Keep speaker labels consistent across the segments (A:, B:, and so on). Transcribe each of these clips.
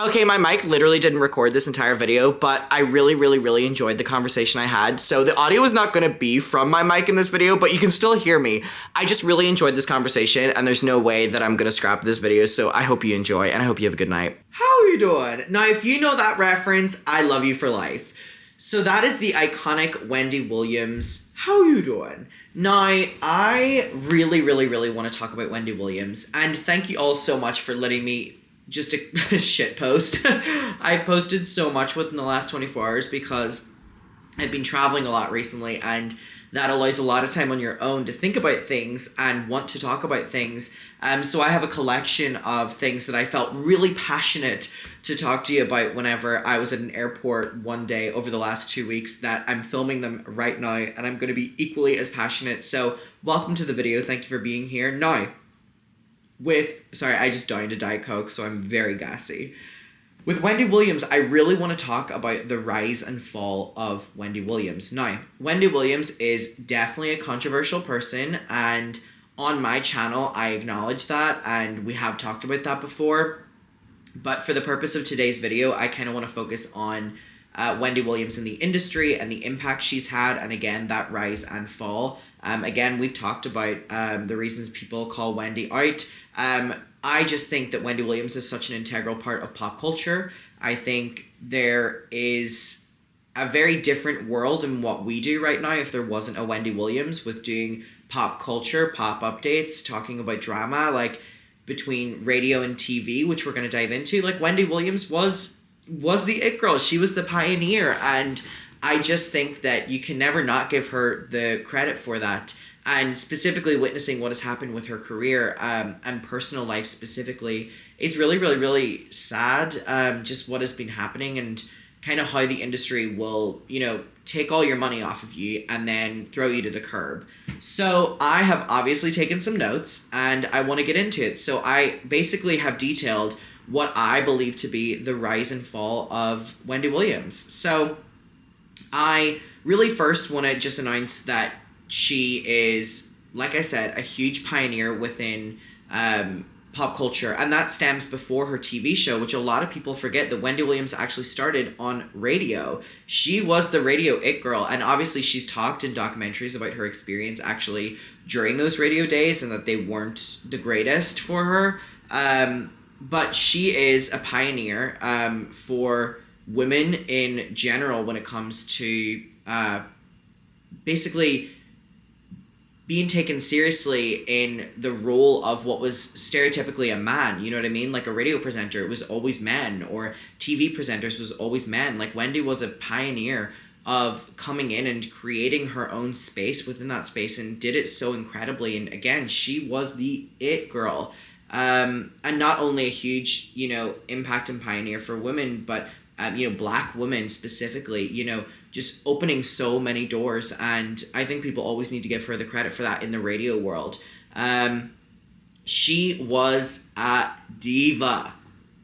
A: Okay, my mic literally didn't record this entire video, but I really enjoyed the conversation I had. So the audio is not going to be from my mic in this video, but you can still hear me. I just really enjoyed this conversation, and there's no way that I'm going to scrap this video, so I hope you enjoy, and I hope you have a good night. How are you doing? Now, if you know that reference, I love you for life. So that is the iconic Wendy Williams. How are you doing? Now, I really want to talk about Wendy Williams, and thank you all so much for letting me just a shit post. I've posted so much within the last 24 hours because I've been traveling a lot recently, and that allows a lot of time on your own to think about things and want to talk about things. So I have a collection of things that I felt really passionate to talk to you about whenever I was at an airport one day over the last 2 weeks, that I'm filming them right now, and I'm going to be equally as passionate. So welcome to the video. Thank you for being here. Now, sorry, I just dined a Diet Coke, so I'm very gassy. With Wendy Williams, I really want to talk about the rise and fall of Wendy Williams. Now, Wendy Williams is definitely a controversial person, and on my channel, I acknowledge that, and we have talked about that before. But for the purpose of today's video, I kind of want to focus on Wendy Williams in the industry and the impact she's had, and again, that rise and fall. Again, we've talked about the reasons people call Wendy out. I just think that Wendy Williams is such an integral part of pop culture. I think there is a very different world in what we do right now if there wasn't a Wendy Williams with doing pop culture, pop updates, talking about drama, like between radio and TV, which we're going to dive into. Like, Wendy Williams was the it girl. She was the pioneer, and I just think that you can never not give her the credit for that. And specifically witnessing what has happened with her career and personal life specifically is really sad, just what has been happening and kind of how the industry will, take all your money off of you and then throw you to the curb. So I have obviously taken some notes, and I want to get into it. So I basically have detailed what I believe to be the rise and fall of Wendy Williams. So I really first want to just announce that she is, like I said, a huge pioneer within pop culture, and that stems before her TV show, which a lot of people forget that Wendy Williams actually started on radio. She was the radio it girl, and obviously she's talked in documentaries about her experience actually during those radio days and that they weren't the greatest for her. But she is a pioneer for women in general when it comes to basically being taken seriously in the role of what was stereotypically a man, you know what I mean? Like a radio presenter, it was always men, or TV presenters was always men. Like, Wendy was a pioneer of coming in and creating her own space within that space, and did it so incredibly. And again, she was the it girl. And not only a huge, impact and pioneer for women, but, Black women specifically, just opening so many doors. And I think people always need to give her the credit for that in the radio world. She was a diva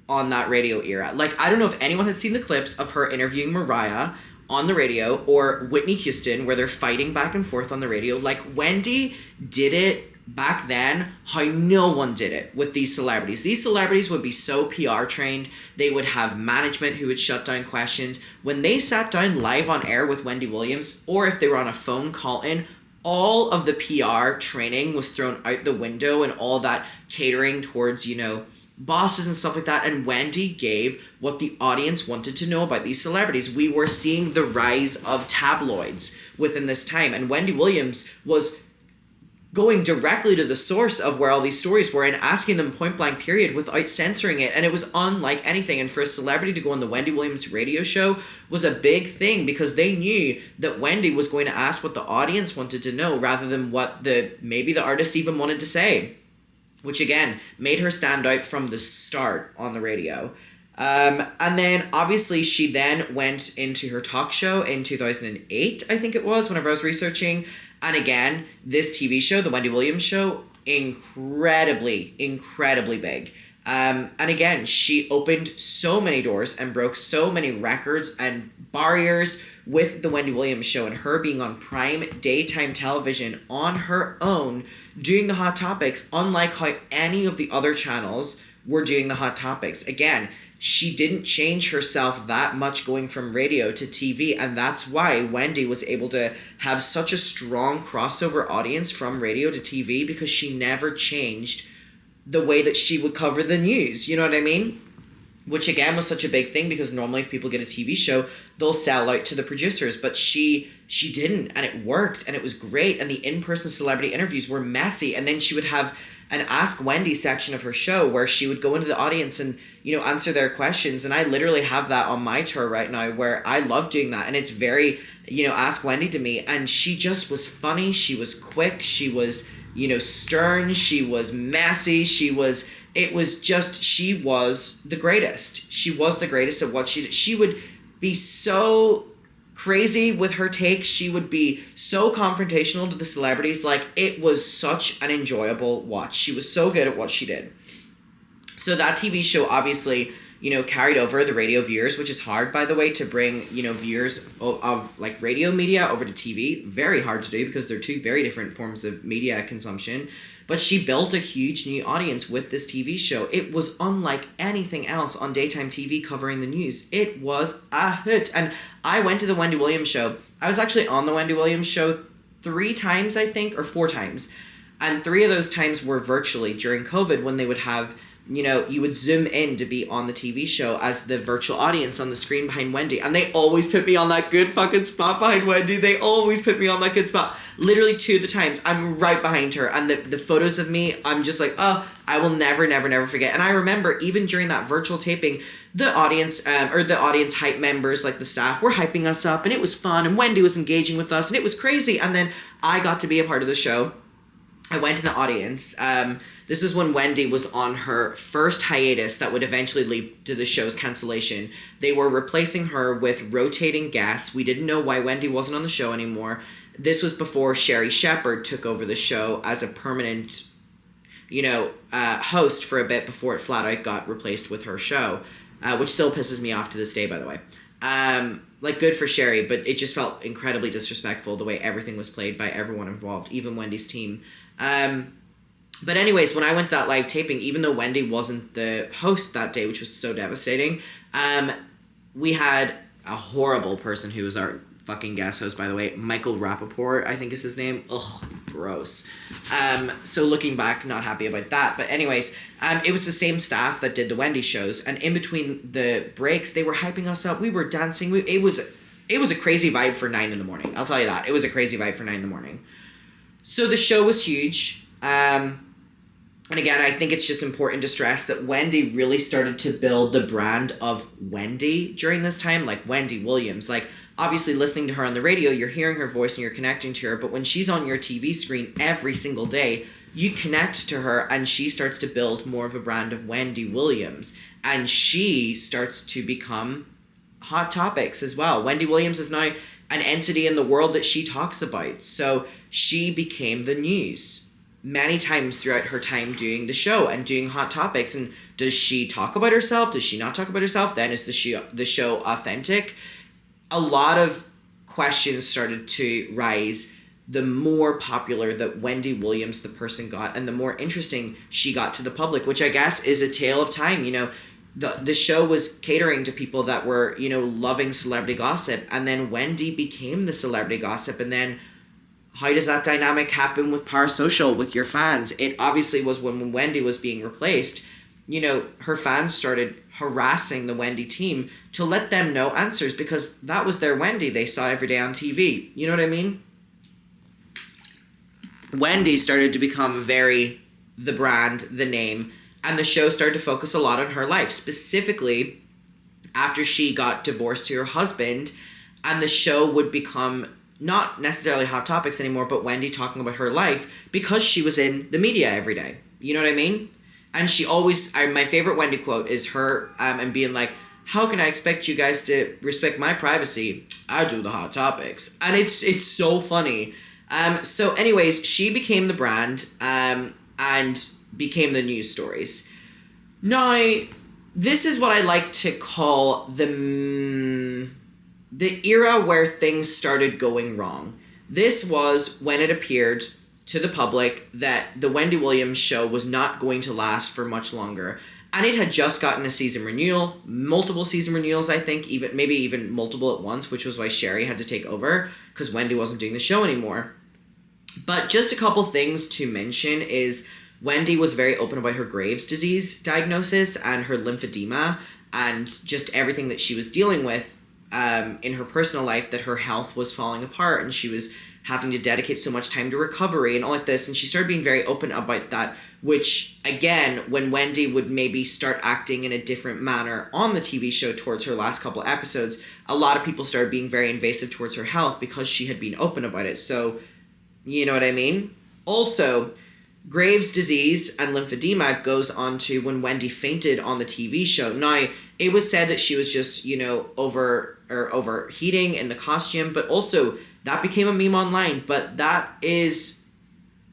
A: on that radio era. Like, I don't know if anyone has seen the clips of her interviewing Mariah on the radio, or Whitney Houston, where they're fighting back and forth on the radio. Like, Wendy did it back then how no one did it with these celebrities. These celebrities would be so PR trained. They would have management who would shut down questions. When they sat down live on air with Wendy Williams, or if they were on a phone call in, all of the PR training was thrown out the window, and all that catering towards, bosses and stuff like that. And Wendy gave what the audience wanted to know about these celebrities. We were seeing the rise of tabloids within this time, and Wendy Williams was going directly to the source of where all these stories were and asking them point blank period without censoring it. And it was unlike anything. And for a celebrity to go on the Wendy Williams radio show was a big thing, because they knew that Wendy was going to ask what the audience wanted to know rather than what maybe the artist even wanted to say, which again made her stand out from the start on the radio. And then obviously she then went into her talk show in 2008, I think it was, whenever I was researching. And again, this TV show, The Wendy Williams Show, incredibly big. And again, she opened so many doors and broke so many records and barriers with The Wendy Williams Show, and her being on prime daytime television on her own, doing the Hot Topics, unlike how any of the other channels were doing the Hot Topics. Again, she didn't change herself that much going from radio to TV, and that's why Wendy was able to have such a strong crossover audience from radio to TV, because she never changed the way that she would cover the news, you know what I mean? Which again was such a big thing, because normally if people get a TV show, they'll sell out to the producers, but she didn't, and it worked, and it was great, and the in-person celebrity interviews were messy, and then she would have an Ask Wendy section of her show where she would go into the audience and, you know, answer their questions, and I literally have that on my tour right now, where I love doing that, and it's very, you know, Ask Wendy to me, and she just was funny, she was quick, she was, you know, stern, she was messy, she was the greatest. She was the greatest at what she did. She would be so crazy with her takes. She would be so confrontational to the celebrities. Like, it was such an enjoyable watch. She was so good at what she did. So that TV show obviously, you know, carried over the radio viewers, which is hard, by the way, to bring, you know, viewers of like radio media over to TV. Very hard to do, because they're two very different forms of media consumption. But she built a huge new audience with this TV show. It was unlike anything else on daytime TV covering the news. It was a hit. And I went to the Wendy Williams show. I was actually on the Wendy Williams show 3 times, I think, or 4 times. And 3 of those times were virtually during COVID, when they would have, you know, you would zoom in to be on the TV show as the virtual audience on the screen behind Wendy. And they always put me on that good fucking spot behind Wendy. They always put me on that good spot. Literally 2 of the times, I'm right behind her. And the photos of me, I'm just like, oh, I will never, never, never forget. And I remember even during that virtual taping, the audience, or the audience hype members, like the staff, were hyping us up. And it was fun. And Wendy was engaging with us. And it was crazy. And then I got to be a part of the show. I went in the audience. This is when Wendy was on her first hiatus that would eventually lead to the show's cancellation. They were replacing her with rotating guests. We didn't know why Wendy wasn't on the show anymore. This was before Sherry Shepherd took over the show as a permanent, you know, host for a bit, before it flat out got replaced with her show, which still pisses me off to this day, by the way. Like, good for Sherry, but it just felt incredibly disrespectful the way everything was played by everyone involved, even Wendy's team. But anyways, when I went to that live taping, even though Wendy wasn't the host that day, which was so devastating, we had a horrible person who was our fucking guest host, by the way. Michael Rappaport, I think is his name. Ugh, gross. So looking back, not happy about that. But anyways, it was the same staff that did the Wendy shows, and in between the breaks, they were hyping us up. We were dancing. It was a crazy vibe for 9 in the morning. I'll tell you that. It was a crazy vibe for 9 in the morning. So the show was huge. And again, I think it's just important to stress that Wendy really started to build the brand of Wendy during this time, like Wendy Williams. Like, obviously listening to her on the radio, you're hearing her voice and you're connecting to her, but when she's on your TV screen every single day, you connect to her, and she starts to build more of a brand of Wendy Williams, and she starts to become hot topics as well. Wendy Williams is now an entity in the world that she talks about, so she became the news many times throughout her time doing the show and doing hot topics. And does she talk about herself? Does she not talk about herself? Then is the show authentic? A lot of questions started to rise the more popular that Wendy Williams, the person, got, and the more interesting she got to the public, which I guess is a tale of time. You know, the show was catering to people that were, you know, loving celebrity gossip, and then Wendy became the celebrity gossip. And then how does that dynamic happen with Parasocial, with your fans? It obviously was when Wendy was being replaced, you know, her fans started harassing the Wendy team to let them know answers, because that was their Wendy they saw every day on TV. You know what I mean? Wendy started to become very the brand, the name, and the show started to focus a lot on her life, specifically after she got divorced to her husband, and the show would become not necessarily hot topics anymore, but Wendy talking about her life, because she was in the media every day. You know what I mean? And she always, my favorite Wendy quote is her and being like, how can I expect you guys to respect my privacy? I do the hot topics. And it's so funny. So anyways, she became the brand and became the news stories. Now, this is what I like to call the era where things started going wrong. This was when it appeared to the public that the Wendy Williams show was not going to last for much longer. And it had just gotten a season renewal, multiple season renewals, I think, maybe even multiple at once, which was why Sherry had to take over, because Wendy wasn't doing the show anymore. But just a couple things to mention is Wendy was very open about her Graves' disease diagnosis and her lymphedema and just everything that she was dealing with in her personal life, that her health was falling apart and she was having to dedicate so much time to recovery and all like this. And she started being very open about that, which, again, when Wendy would maybe start acting in a different manner on the TV show towards her last couple episodes, a lot of people started being very invasive towards her health because she had been open about it. So, you know what I mean? Also, Graves' disease and lymphedema goes on to when Wendy fainted on the TV show. Now, it was said that she was just, overheating in the costume, but also that became a meme online. But that is,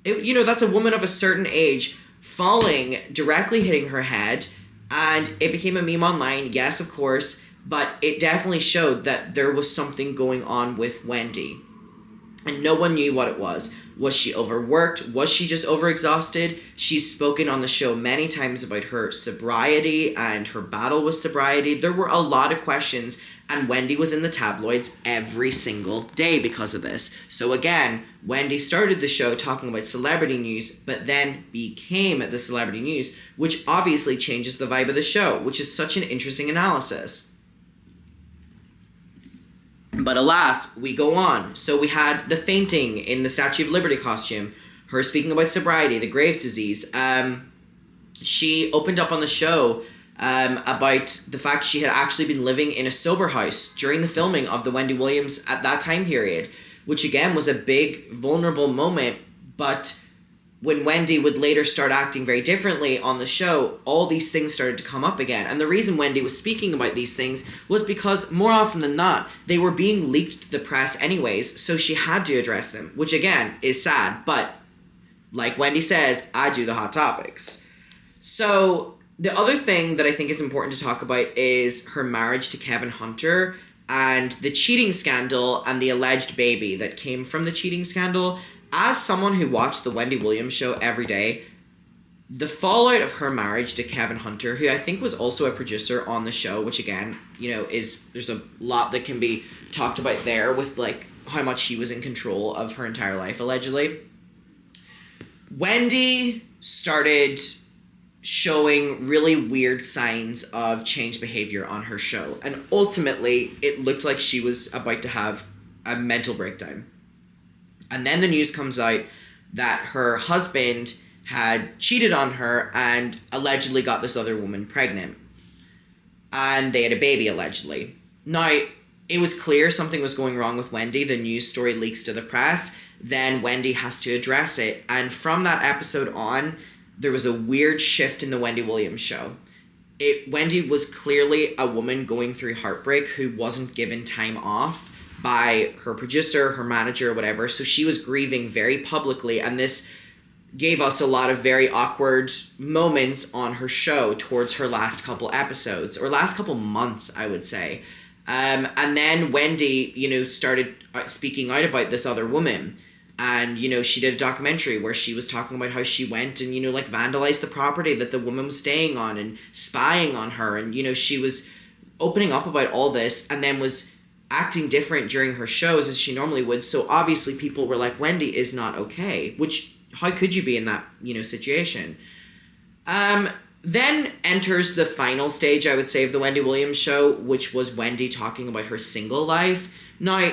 A: that's a woman of a certain age falling, directly hitting her head, and it became a meme online, yes, of course, but it definitely showed that there was something going on with Wendy. And no one knew what it was. Was she overworked? Was she just overexhausted? She's spoken on the show many times about her sobriety and her battle with sobriety. There were a lot of questions, and Wendy was in the tabloids every single day because of this. So again, Wendy started the show talking about celebrity news, but then became the celebrity news, which obviously changes the vibe of the show, which is such an interesting analysis. But alas, we go on. So we had the fainting in the Statue of Liberty costume, her speaking about sobriety, the Graves' disease. She opened up on the show about the fact she had actually been living in a sober house during the filming of the Wendy Williams at that time period, which again was a big, vulnerable moment. But when Wendy would later start acting very differently on the show, all these things started to come up again. And the reason Wendy was speaking about these things was because more often than not, they were being leaked to the press anyways, so she had to address them, which again is sad. But like Wendy says, I do the hot topics. So the other thing that I think is important to talk about is her marriage to Kevin Hunter and the cheating scandal and the alleged baby that came from the cheating scandal. As someone who watched the Wendy Williams show every day, the fallout of her marriage to Kevin Hunter, who I think was also a producer on the show, which again, there's a lot that can be talked about there with like how much he was in control of her entire life, allegedly. Wendy started showing really weird signs of changed behavior on her show, and ultimately it looked like she was about to have a mental breakdown. And then the news comes out that her husband had cheated on her and allegedly got this other woman pregnant. And they had a baby, allegedly. Now, it was clear something was going wrong with Wendy. The news story leaks to the press. Then Wendy has to address it. And from that episode on, there was a weird shift in the Wendy Williams show. Wendy was clearly a woman going through heartbreak who wasn't given time off by her producer, her manager, whatever. So she was grieving very publicly, and this gave us a lot of very awkward moments on her show towards her last couple episodes, or last couple months, I would say. And then Wendy, started speaking out about this other woman. And, she did a documentary where she was talking about how she went and, vandalized the property that the woman was staying on and spying on her. And, she was opening up about all this, and then was acting different during her shows as she normally would. So obviously people were like, Wendy is not okay, which, how could you be in that, situation? Then enters the final stage, I would say, of the Wendy Williams show, which was Wendy talking about her single life. Now,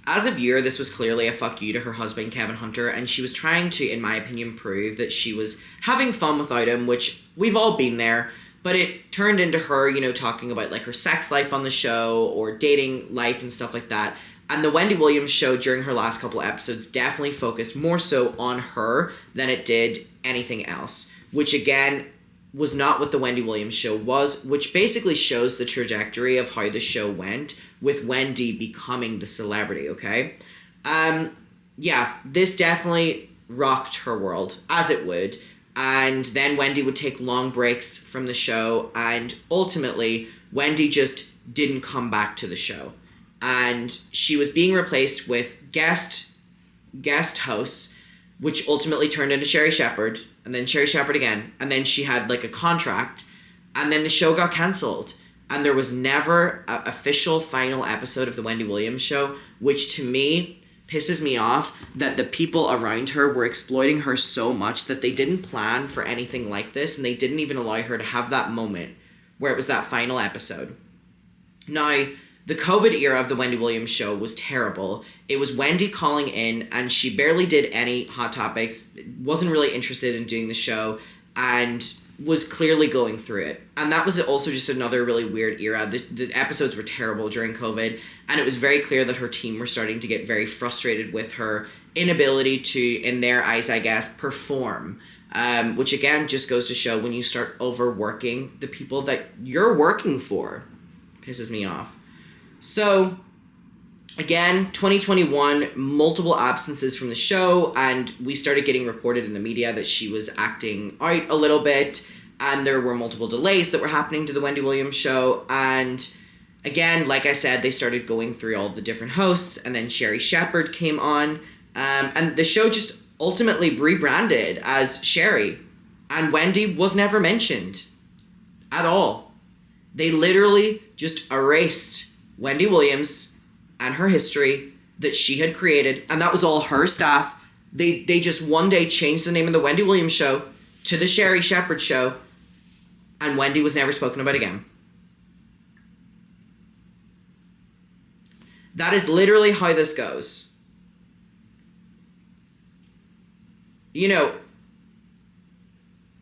A: as a viewer, this was clearly a fuck you to her husband, Kevin Hunter, and she was trying to, in my opinion, prove that she was having fun without him, which we've all been there. But it turned into her, talking about like her sex life on the show or dating life and stuff like that. And the Wendy Williams show during her last couple episodes definitely focused more so on her than it did anything else, which again was not what the Wendy Williams show was, which basically shows the trajectory of how the show went with Wendy becoming the celebrity, okay? This definitely rocked her world, as it would. And then Wendy would take long breaks from the show, and ultimately Wendy just didn't come back to the show. And she was being replaced with guest hosts, which ultimately turned into Sherry Shepherd, and then Sherri Shepherd again, and then she had like a contract, and then the show got cancelled. And there was never an official final episode of the Wendy Williams show, which to me pisses me off that the people around her were exploiting her so much that they didn't plan for anything like this, and they didn't even allow her to have that moment where it was that final episode. Now, the COVID era of the Wendy Williams show was terrible. It was Wendy calling in, and she barely did any hot topics, wasn't really interested in doing the show, and was clearly going through it. And that was also just another really weird era. The episodes were terrible during COVID, and it was very clear that her team were starting to get very frustrated with her inability to, in their eyes, I guess, perform. Which again just goes to show when you start overworking the people that you're working for. Pisses me off. So, again, 2021, multiple absences from the show, and we started getting reported in the media that she was acting out a little bit, and there were multiple delays that were happening to the Wendy Williams show, and again, like I said, they started going through all the different hosts, and then Sherri Shepherd came on, and the show just ultimately rebranded as Sherri, and Wendy was never mentioned at all. They literally just erased Wendy Williams and her history that she had created, and that was all her staff. They just one day changed the name of the Wendy Williams show to the Sherri Shepherd show, and Wendy was never spoken about again. That is literally how this goes. You know,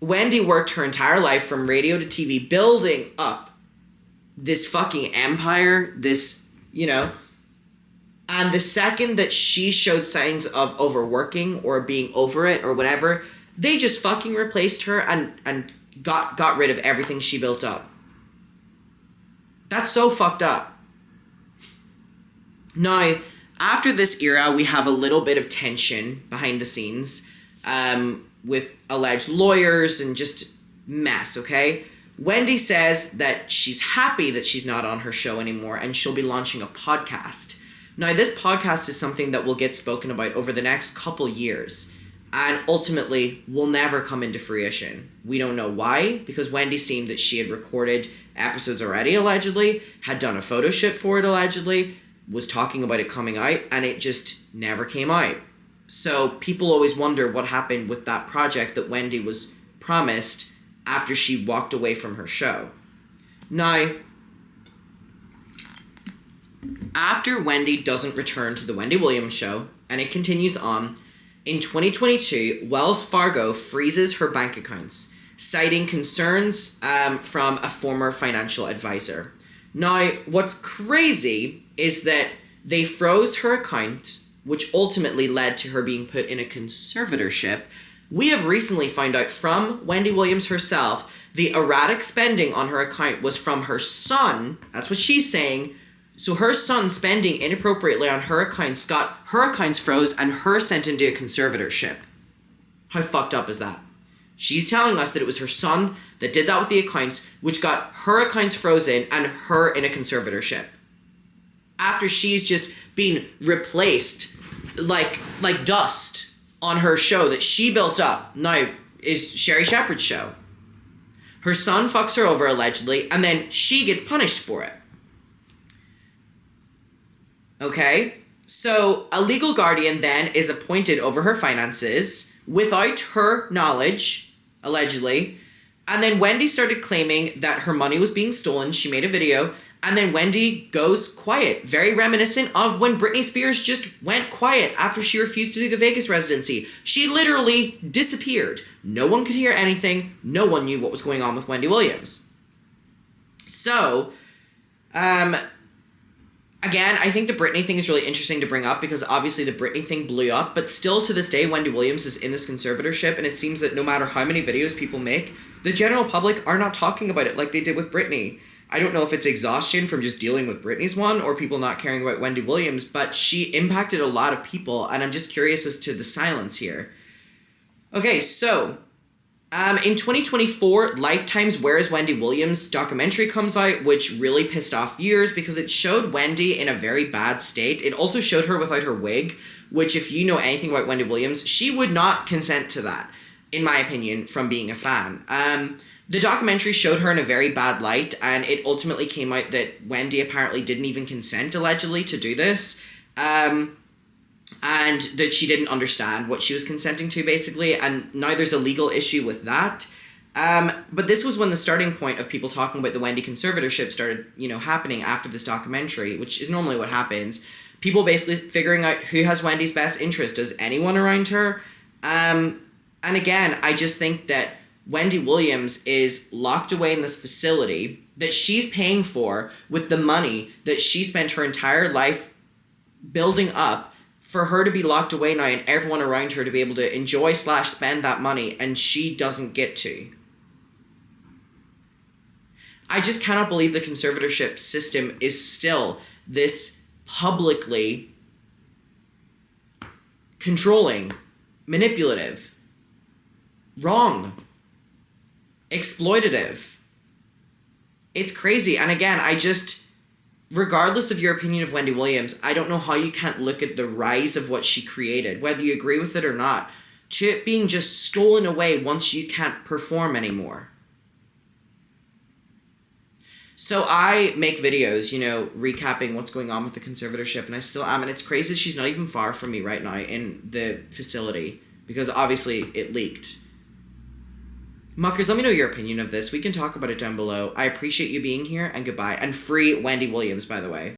A: Wendy worked her entire life from radio to TV building up this fucking empire, this, you know, and the second that she showed signs of overworking or being over it or whatever, they just fucking replaced her and got rid of everything she built up. That's so fucked up. Now, after this era, we have a little bit of tension behind the scenes with alleged lawyers and just mess, okay? Wendy says that she's happy that she's not on her show anymore and she'll be launching a podcast. Now, this podcast is something that will get spoken about over the next couple years and ultimately will never come into fruition. We don't know why, because Wendy seemed that she had recorded episodes already, allegedly, had done a photo shoot for it, allegedly, was talking about it coming out, and it just never came out. So people always wonder what happened with that project that Wendy was promised after she walked away from her show. Now, after Wendy doesn't return to the Wendy Williams show, and it continues on, in 2022, Wells Fargo freezes her bank accounts, citing concerns from a former financial advisor. Now, what's crazy is that they froze her account, which ultimately led to her being put in a conservatorship. We have recently found out from Wendy Williams herself, the erratic spending on her account was from her son. That's what she's saying. So her son spending inappropriately on her accounts got her accounts froze and her sent into a conservatorship. How fucked up is that? She's telling us that it was her son that did that with the accounts, which got her accounts frozen and her in a conservatorship. After she's just been replaced like dust on her show that she built up, now is Sherri Shepherd's show. Her son fucks her over allegedly, and then she gets punished for it. Okay? So a legal guardian then is appointed over her finances without her knowledge, allegedly. And then Wendy started claiming that her money was being stolen. She made a video. And then Wendy goes quiet, very reminiscent of when Britney Spears just went quiet after she refused to do the Vegas residency. She literally disappeared. No one could hear anything. No one knew what was going on with Wendy Williams. So, again, I think the Britney thing is really interesting to bring up because obviously the Britney thing blew up, but still to this day, Wendy Williams is in this conservatorship, and it seems that no matter how many videos people make, the general public are not talking about it like they did with Britney. I don't know if it's exhaustion from just dealing with Britney's one or people not caring about Wendy Williams, but she impacted a lot of people, and I'm just curious as to the silence here. Okay, so, in 2024, Lifetime's Where is Wendy Williams documentary comes out, which really pissed off viewers because it showed Wendy in a very bad state. It also showed her without her wig, which if you know anything about Wendy Williams, she would not consent to that. in my opinion, from being a fan. The documentary showed her in a very bad light, and it ultimately came out that Wendy apparently didn't even consent, allegedly, to do this. And that she didn't understand what she was consenting to, basically, and now there's a legal issue with that. But this was when the starting point of people talking about the Wendy conservatorship started, happening after this documentary, which is normally what happens. People basically figuring out who has Wendy's best interest. Does anyone around her? And again, I just think that Wendy Williams is locked away in this facility that she's paying for with the money that she spent her entire life building up, for her to be locked away now and everyone around her to be able to enjoy / spend that money, and she doesn't get to. I just cannot believe the conservatorship system is still this publicly controlling, manipulative, wrong, exploitative. It's crazy. And again, regardless of your opinion of Wendy Williams, I don't know how you can't look at the rise of what she created, whether you agree with it or not, to it being just stolen away once you can't perform anymore. So I make videos, recapping what's going on with the conservatorship, and I still am, and it's crazy she's not even far from me right now in the facility, because obviously it leaked. Muckers, let me know your opinion of this. We can talk about it down below. I appreciate you being here, and goodbye. And free Wendy Williams, by the way.